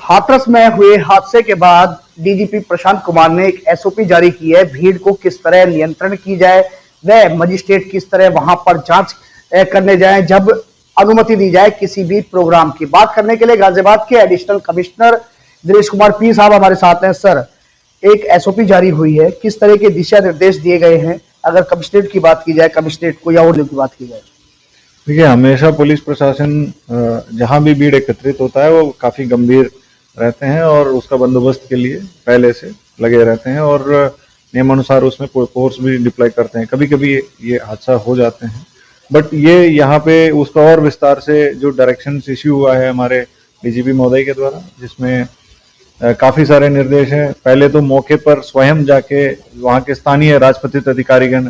हाथरस में हुए हादसे के बाद डीजीपी प्रशांत कुमार ने एक एसओपी जारी की है। भीड़ को किस तरह नियंत्रण की जाए, वह मजिस्ट्रेट किस तरह वहां पर जांच करने जाए जब अनुमति दी जाए किसी भी प्रोग्राम की। बात करने के लिए गाजियाबाद के additional commissioner Dinesh Kumar P साहब हमारे साथ हैं। सर, एक एसओपी जारी हुई है, किस तरह के दिशा निर्देश दिए गए हैं? अगर कमिश्नरेट की बात की जाए, कमिश्नरेट को या और की बात की जाए। देखिए, हमेशा पुलिस प्रशासन जहां भी भीड़ एकत्रित होता है वो काफी गंभीर रहते हैं और उसका बंदोबस्त के लिए पहले से लगे रहते हैं और नियमानुसार उसमें फोर्स भी डिप्लॉय करते हैं। कभी कभी ये हादसा हो जाते हैं, बट ये यहाँ पे उसका और विस्तार से जो डायरेक्शन इश्यू हुआ है हमारे डीजीपी महोदय के द्वारा, जिसमें काफी सारे निर्देश हैं। पहले तो मौके पर स्वयं जाके वहाँ के स्थानीय राजपत्रित अधिकारीगण,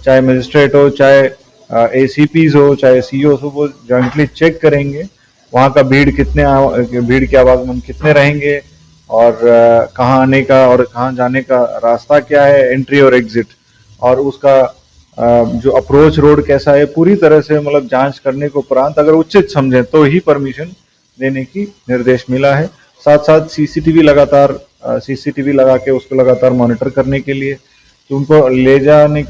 चाहे मजिस्ट्रेट हो, चाहे एसीपीज हो, चाहे सीओ हो, वो जॉइंटली चेक करेंगे वहाँ का भीड़ के आवागमन कितने रहेंगे और कहाँ आने का और कहाँ जाने का रास्ता क्या है, एंट्री और एग्जिट, और उसका जो अप्रोच रोड कैसा है, पूरी तरह से मतलब जांच करने के उपरांत अगर उचित समझें तो ही परमिशन देने की निर्देश मिला है। साथ साथ सीसीटीवी लगा के उसको लगातार मॉनिटर करने के लिए, तो उनको ले जाने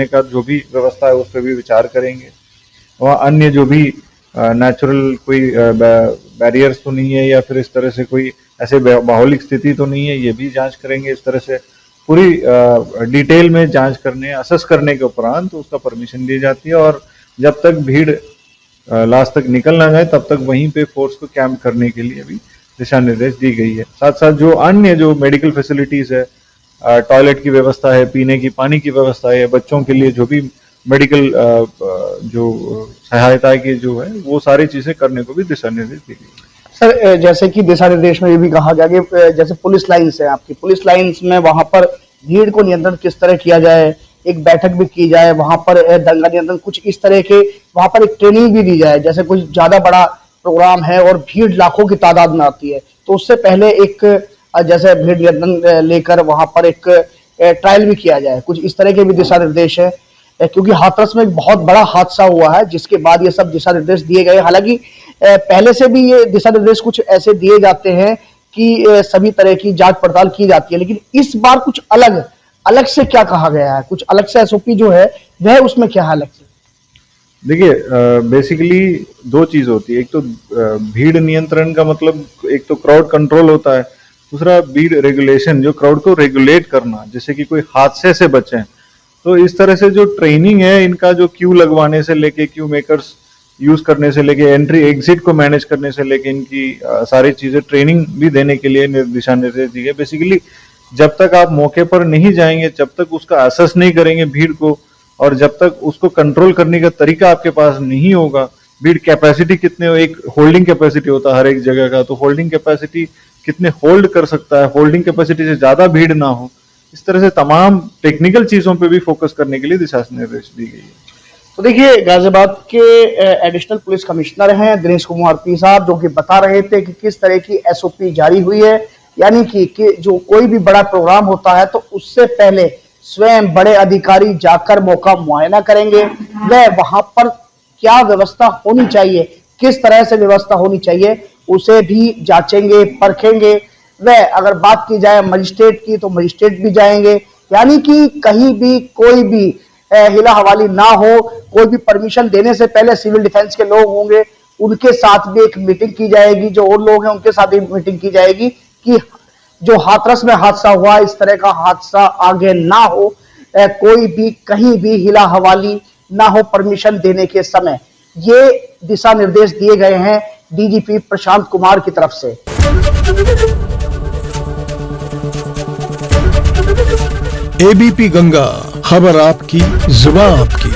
का जो भी व्यवस्था है उस पर भी विचार करेंगे। वहाँ अन्य जो भी नेचुरल कोई बैरियर्स तो नहीं है या फिर इस तरह से कोई ऐसे भौगोलिक स्थिति तो नहीं है, ये भी जांच करेंगे। इस तरह से पूरी डिटेल में जांच करने, असेस करने के उपरांत तो उसका परमिशन दी जाती है और जब तक भीड़ लास्ट तक निकल ना जाए तब तक वहीं पे फोर्स को कैंप करने के लिए भी दिशा निर्देश दी गई है। साथ साथ जो अन्य जो मेडिकल फैसिलिटीज है, टॉयलेट की व्यवस्था है, पीने की पानी की व्यवस्था है, बच्चों के लिए जो भी मेडिकल जो सहायता की जो है, वो सारी चीजें करने को भी दिशा निर्देश दी गई। सर, जैसे कि दिशा निर्देश में ये भी कहा गया कि जैसे पुलिस लाइन्स है आपकी, पुलिस लाइन्स में वहां पर भीड़ को नियंत्रण किस तरह किया जाए, एक बैठक भी की जाए वहां पर, दंगा नियंत्रण कुछ इस तरह के वहां पर एक ट्रेनिंग भी दी जाए। जैसे कुछ ज्यादा बड़ा प्रोग्राम है और भीड़ लाखों की तादाद में आती है, तो उससे पहले एक जैसे भीड़ नियंत्रण लेकर वहां पर एक ट्रायल भी किया जाए, कुछ इस तरह के भी दिशा निर्देश है। क्योंकि हाथरस में एक बहुत बड़ा हादसा हुआ है जिसके बाद ये सब दिशा निर्देश दिए गए। हालांकि पहले से भी ये दिशा निर्देश कुछ ऐसे दिए जाते हैं कि सभी तरह की जांच पड़ताल की जाती है, लेकिन इस बार कुछ अलग से क्या कहा गया है, कुछ अलग से एसओपी जो है वह उसमें क्या है अलग से? देखिए, बेसिकली दो चीज होती है। एक तो भीड़ नियंत्रण का मतलब एक तो क्राउड कंट्रोल होता है, दूसरा भीड़ रेगुलेशन, जो क्राउड को रेगुलेट करना जिससे कि कोई हादसे से बचें। तो इस तरह से जो ट्रेनिंग है, इनका जो क्यू लगवाने से लेके, क्यू मेकर्स यूज करने से लेके, एंट्री एग्जिट को मैनेज करने से लेके, इनकी सारी चीजें ट्रेनिंग भी देने के लिए दिशा निर्देश दिए। बेसिकली जब तक आप मौके पर नहीं जाएंगे, जब तक उसका असेस नहीं करेंगे भीड़ को, और जब तक उसको कंट्रोल करने का तरीका आपके पास नहीं होगा, भीड़ कैपेसिटी कितने हो, एक होल्डिंग कैपेसिटी होता है हर एक जगह का, तो होल्डिंग कैपेसिटी कितने होल्ड कर सकता है, होल्डिंग कैपेसिटी से ज्यादा भीड़ ना हो, इस तरह से तमाम टेक्निकल चीजों पे भी फोकस करने के लिए दिशा निर्देश दी गई है। तो देखिए, गाजियाबाद के एडिशनल पुलिस कमिश्नर हैं दिनेश कुमार पी साहब, जो कि बता रहे थे कि किस तरह की एसओपी जारी हुई है। यानी कि जो कोई भी बड़ा प्रोग्राम होता है तो उससे पहले स्वयं बड़े अधिकारी जाकर मौका मुआयना करेंगे, वह वहां पर क्या व्यवस्था होनी चाहिए, किस तरह से व्यवस्था होनी चाहिए, उसे भी जांचेंगे, परखेंगे। वह अगर बात की जाए मजिस्ट्रेट की तो मजिस्ट्रेट भी जाएंगे। यानी कि कहीं भी कोई भी हिला हवाली ना हो, कोई भी परमिशन देने से पहले सिविल डिफेंस के लोग होंगे, उनके साथ भी एक मीटिंग की जाएगी, जो और लोग हैं उनके साथ भी मीटिंग की जाएगी कि जो हाथरस में हादसा हुआ इस तरह का हादसा आगे ना हो, कोई भी कहीं भी हिला हवाली ना हो परमिशन देने के समय। ये दिशा निर्देश दिए गए हैं डीजीपी प्रशांत कुमार की तरफ से। एबीपी गंगा, खबर आपकी, जुबान आपकी।